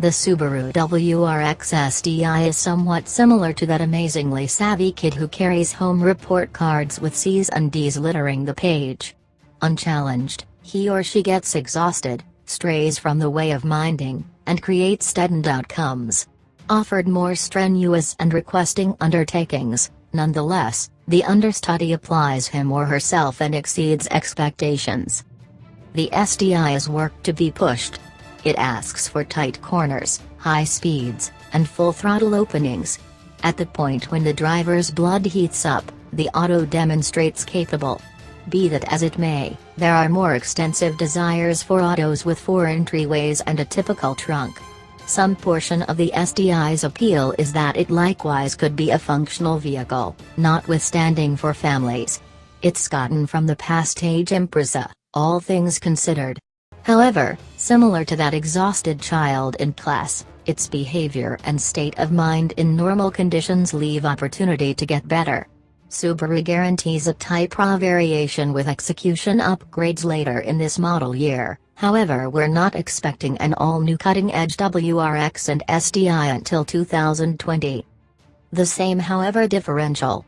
The Subaru WRX STI is somewhat similar to that amazingly savvy kid who carries home report cards with C's and D's littering the page. Unchallenged, he or she gets exhausted, strays from the way of minding, and creates deadened outcomes. Offered more strenuous and requesting undertakings, nonetheless, the understudy applies him or herself and exceeds expectations. The STI is work to be pushed. It asks for tight corners, high speeds, and full throttle openings. At the point when the driver's blood heats up, the auto demonstrates capable. Be that as it may, there are more extensive desires for autos with 4 entryways and a typical trunk. Some portion of the STI's appeal is that it likewise could be a functional vehicle, notwithstanding for families. It's gotten from the past age Impreza, all things considered. However, similar to that exhausted child in class, its behavior and state of mind in normal conditions leave opportunity to get better. Subaru guarantees a Type R variation with execution upgrades later in this model year, however we're not expecting an all-new cutting-edge WRX and STI until 2020. The same however differential.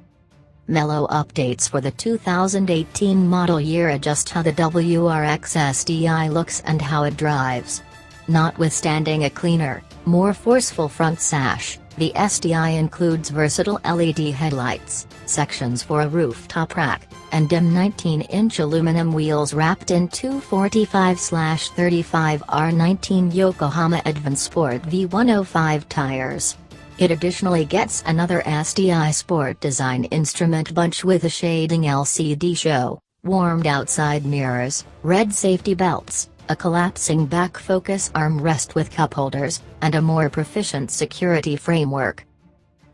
Mellow updates for the 2018 model year adjust how the WRX STI looks and how it drives. Notwithstanding a cleaner, more forceful front sash, the STI includes versatile LED headlights, sections for a rooftop rack, and dim 19-inch aluminum wheels wrapped in 245/35R19 Yokohama Advance Sport V105 tires. It additionally gets another STI Sport design instrument bunch with a shading LCD show, warmed outside mirrors, red safety belts, a collapsing back focus armrest with cup holders, and a more proficient security framework.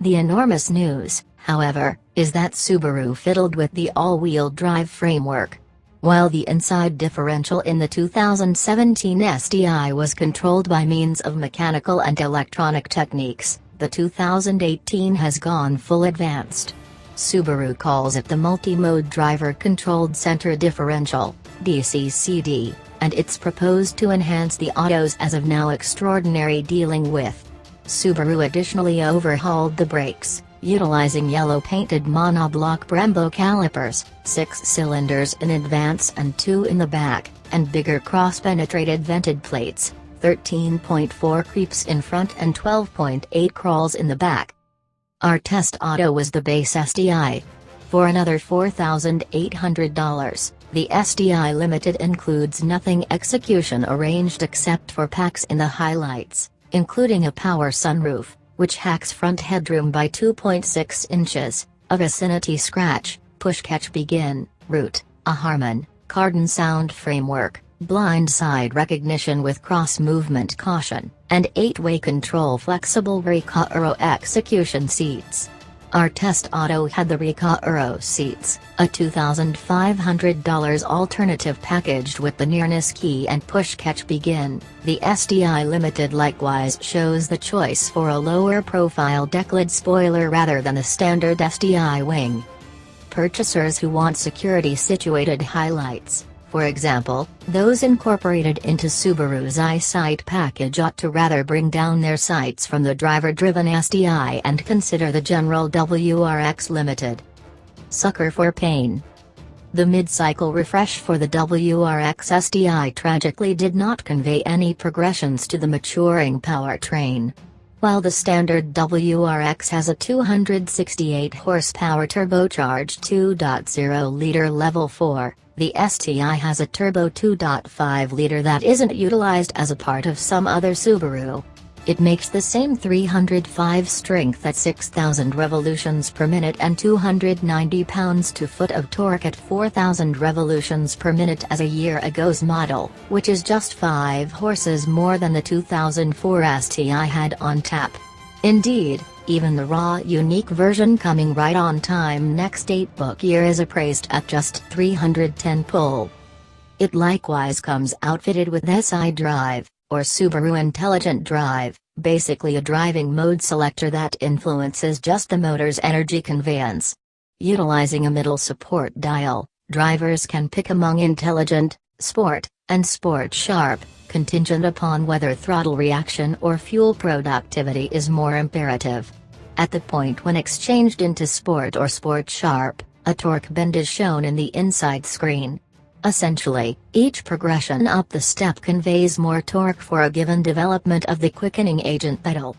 The enormous news, however, is that Subaru fiddled with the all-wheel drive framework. While the inside differential in the 2017 STI was controlled by means of mechanical and electronic techniques, the 2018 has gone full advanced. Subaru calls it the multi-mode driver-controlled center differential, DCCD, and it's proposed to enhance the auto's as of now extraordinary dealing with. Subaru additionally overhauled the brakes, utilizing yellow-painted monoblock Brembo calipers, 6 cylinders in advance and 2 in the back, and bigger cross-penetrated vented plates, 13.4 creeps in front and 12.8 crawls in the back. Our test auto was the base STI. For another $4,800, the STI Limited includes nothing execution arranged except for packs in the highlights, including a power sunroof, which hacks front headroom by 2.6 inches, a vicinity scratch, push catch begin, route, a Harman Kardon sound framework, blind side recognition with cross-movement caution, and 8-way control flexible Recaro execution seats. Our test auto had the Recaro seats, a $2,500 alternative packaged with the nearness key and push catch begin. The STI Limited likewise shows the choice for a lower profile decklid spoiler rather than the standard STI wing. Purchasers who want security-situated highlights, for example, those incorporated into Subaru's EyeSight package ought to rather bring down their sights from the driver-driven STI and consider the general WRX Limited. Sucker for pain. The mid-cycle refresh for the WRX STI tragically did not convey any progressions to the maturing powertrain. While the standard WRX has a 268 horsepower turbocharged 2.0-liter level 4, the STI has a turbo 2.5-liter that isn't utilized as a part of some other Subaru. It makes the same 305 strength at 6,000 revolutions per minute and 290 pounds-to-foot of torque at 4,000 revolutions per minute as a year ago's model, which is just 5 horses more than the 2004 STI had on tap. Indeed, even the raw unique version coming right on time next 8-book year is appraised at just 310 pull. It likewise comes outfitted with SI Drive, or Subaru Intelligent Drive, basically a driving mode selector that influences just the motor's energy conveyance. Utilizing a middle support dial, drivers can pick among Intelligent, Sport, and Sport Sharp, contingent upon whether throttle reaction or fuel productivity is more imperative. At the point when exchanged into Sport or Sport Sharp, a torque bend is shown in the inside screen. Essentially, each progression up the step conveys more torque for a given development of the quickening agent pedal.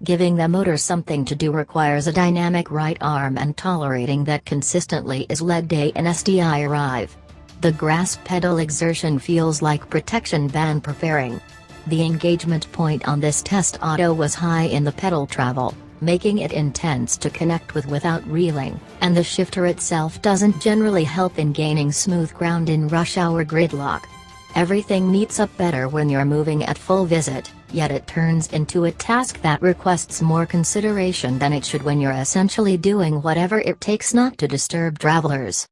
Giving the motor something to do requires a dynamic right arm, and tolerating that consistently is leg day in STI arrive. The grasp pedal exertion feels like protection band preparing. The engagement point on this test auto was high in the pedal travel, making it intense to connect with without reeling, and the shifter itself doesn't generally help in gaining smooth ground in rush hour gridlock. Everything meets up better when you're moving at full visit, yet it turns into a task that requests more consideration than it should when you're essentially doing whatever it takes not to disturb travelers.